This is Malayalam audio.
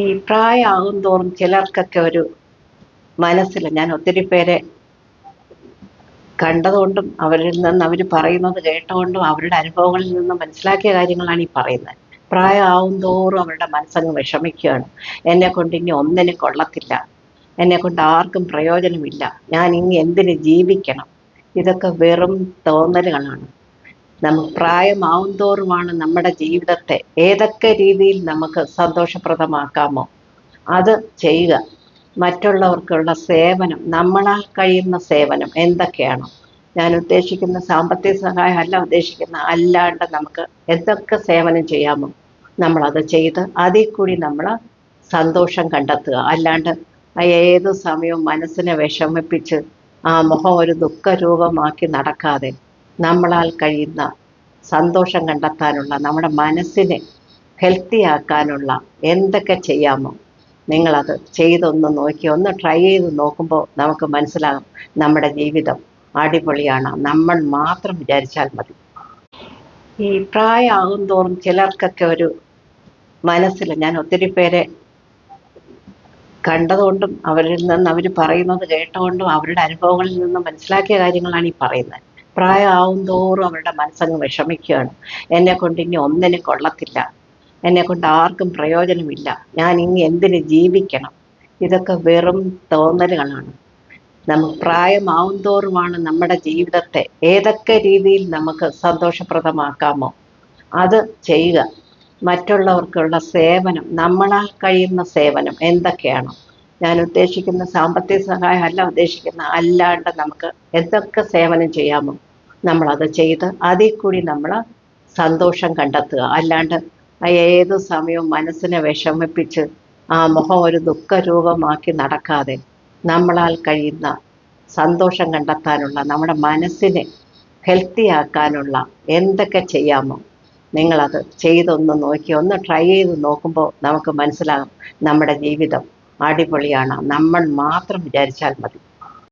ഈ പ്രായമാകും തോറും ചിലർക്കൊക്കെ ഒരു മനസ്സിൽ ഞാൻ ഒത്തിരി പേരെ കണ്ടതുകൊണ്ടും അവരിൽ നിന്ന് അവർ പറയുന്നത് കേട്ടുകൊണ്ടും അവരുടെ അനുഭവങ്ങളിൽ നിന്ന് മനസ്സിലാക്കിയ കാര്യങ്ങളാണ് ഈ പറയുന്നത്. പ്രായമാവും തോറും അവരുടെ മനസ്സങ്ങ് വിഷമിക്കുകയാണ്. എന്നെ കൊണ്ട് ഇനി ഒന്നിനും കൊള്ളത്തില്ല, എന്നെ കൊണ്ട് ആർക്കും പ്രയോജനമില്ല, ഞാൻ ഇനി എന്തിന് ജീവിക്കണം. ഇതൊക്കെ വെറും തോന്നലുകളാണ്. നമുക്ക് പ്രായമാവും തോറുമാണ് നമ്മുടെ ജീവിതത്തെ ഏതൊക്കെ രീതിയിൽ നമുക്ക് സന്തോഷപ്രദമാക്കാമോ അത് ചെയ്യുക. മറ്റുള്ളവർക്കുള്ള സേവനം, നമ്മളാൽ കഴിയുന്ന സേവനം എന്തൊക്കെയാണോ, ഞാൻ ഉദ്ദേശിക്കുന്ന സാമ്പത്തിക സഹായം അല്ല ഉദ്ദേശിക്കുന്ന, അല്ലാണ്ട് നമുക്ക് എന്തൊക്കെ സേവനം ചെയ്യാമോ നമ്മളത് ചെയ്ത് അതിൽ കൂടി നമ്മൾ സന്തോഷം കണ്ടെത്തുക. അല്ലാണ്ട് ഏതു സമയവും മനസ്സിനെ വിഷമിപ്പിച്ച് ആ മുഖം ഒരു ദുഃഖരൂപമാക്കി നടക്കാതെ നമ്മളാൽ കഴിയുന്ന സന്തോഷം കണ്ടെത്താനുള്ള, നമ്മുടെ മനസ്സിനെ ഹെൽത്തി ആക്കാനുള്ള എന്തൊക്കെ ചെയ്യാമോ നിങ്ങളത് ചെയ്തൊന്ന് നോക്കി ഒന്ന് ട്രൈ ചെയ്ത് നോക്കുമ്പോൾ നമുക്ക് മനസ്സിലാകും നമ്മുടെ ജീവിതം അടിപൊളിയാണ്. നമ്മൾ മാത്രം വിചാരിച്ചാൽ മതി. ഈ പ്രായമാകും തോറും ചിലർക്കൊക്കെ ഒരു മനസ്സിൽ ഞാൻ ഒത്തിരി പേരെ കണ്ടതുകൊണ്ടും അവരിൽ നിന്ന് അവർ പറയുന്നത് കേട്ടുകൊണ്ടും അവരുടെ അനുഭവങ്ങളിൽ നിന്ന് മനസ്സിലാക്കിയ കാര്യങ്ങളാണ് ഈ പറയുന്നത്. പ്രായമാവും തോറും അവരുടെ മനസ്സങ്ങ് വിഷമിക്കുകയാണ്. എന്നെ കൊണ്ട് ഇനി ഒന്നിനും കൊള്ളത്തില്ല, എന്നെ കൊണ്ട് ആർക്കും പ്രയോജനമില്ല, ഞാൻ ഇനി എന്തിന് ജീവിക്കണം. ഇതൊക്കെ വെറും തോന്നലുകളാണ്. നമുക്ക് പ്രായമാവും തോറുമാണ് നമ്മുടെ ജീവിതത്തെ ഏതൊക്കെ രീതിയിൽ നമുക്ക് സന്തോഷപ്രദമാക്കാമോ അത് ചെയ്യുക. മറ്റുള്ളവർക്കുള്ള സേവനം, നമ്മളാൽ കഴിയുന്ന സേവനം എന്തൊക്കെയാണോ, ഞാൻ ഉദ്ദേശിക്കുന്ന സാമ്പത്തിക സഹായം അല്ല ഉദ്ദേശിക്കുന്ന, അല്ലാണ്ട് നമുക്ക് എന്തൊക്കെ സേവനം ചെയ്യാമോ നമ്മളത് ചെയ്ത് അതിൽ കൂടി നമ്മൾ സന്തോഷം കണ്ടെത്തുക. അല്ലാണ്ട് ഏതു സമയവും മനസ്സിനെ വിഷമിപ്പിച്ച് ആ മുഖം ഒരു ദുഃഖരൂപമാക്കി നടക്കാതെ നമ്മളാൽ കഴിയുന്ന സന്തോഷം കണ്ടെത്താനുള്ള, നമ്മുടെ മനസ്സിനെ ഹെൽത്തി ആക്കാനുള്ള എന്തൊക്കെ ചെയ്യാമോ നിങ്ങളത് ചെയ്തൊന്ന് നോക്കി ഒന്ന് ട്രൈ ചെയ്ത് നോക്കുമ്പോൾ നമുക്ക് മനസ്സിലാകും നമ്മുടെ ജീവിതം അടിപൊളിയാണ്. നമ്മൾ മാത്രം വിചാരിച്ചാൽ മതി.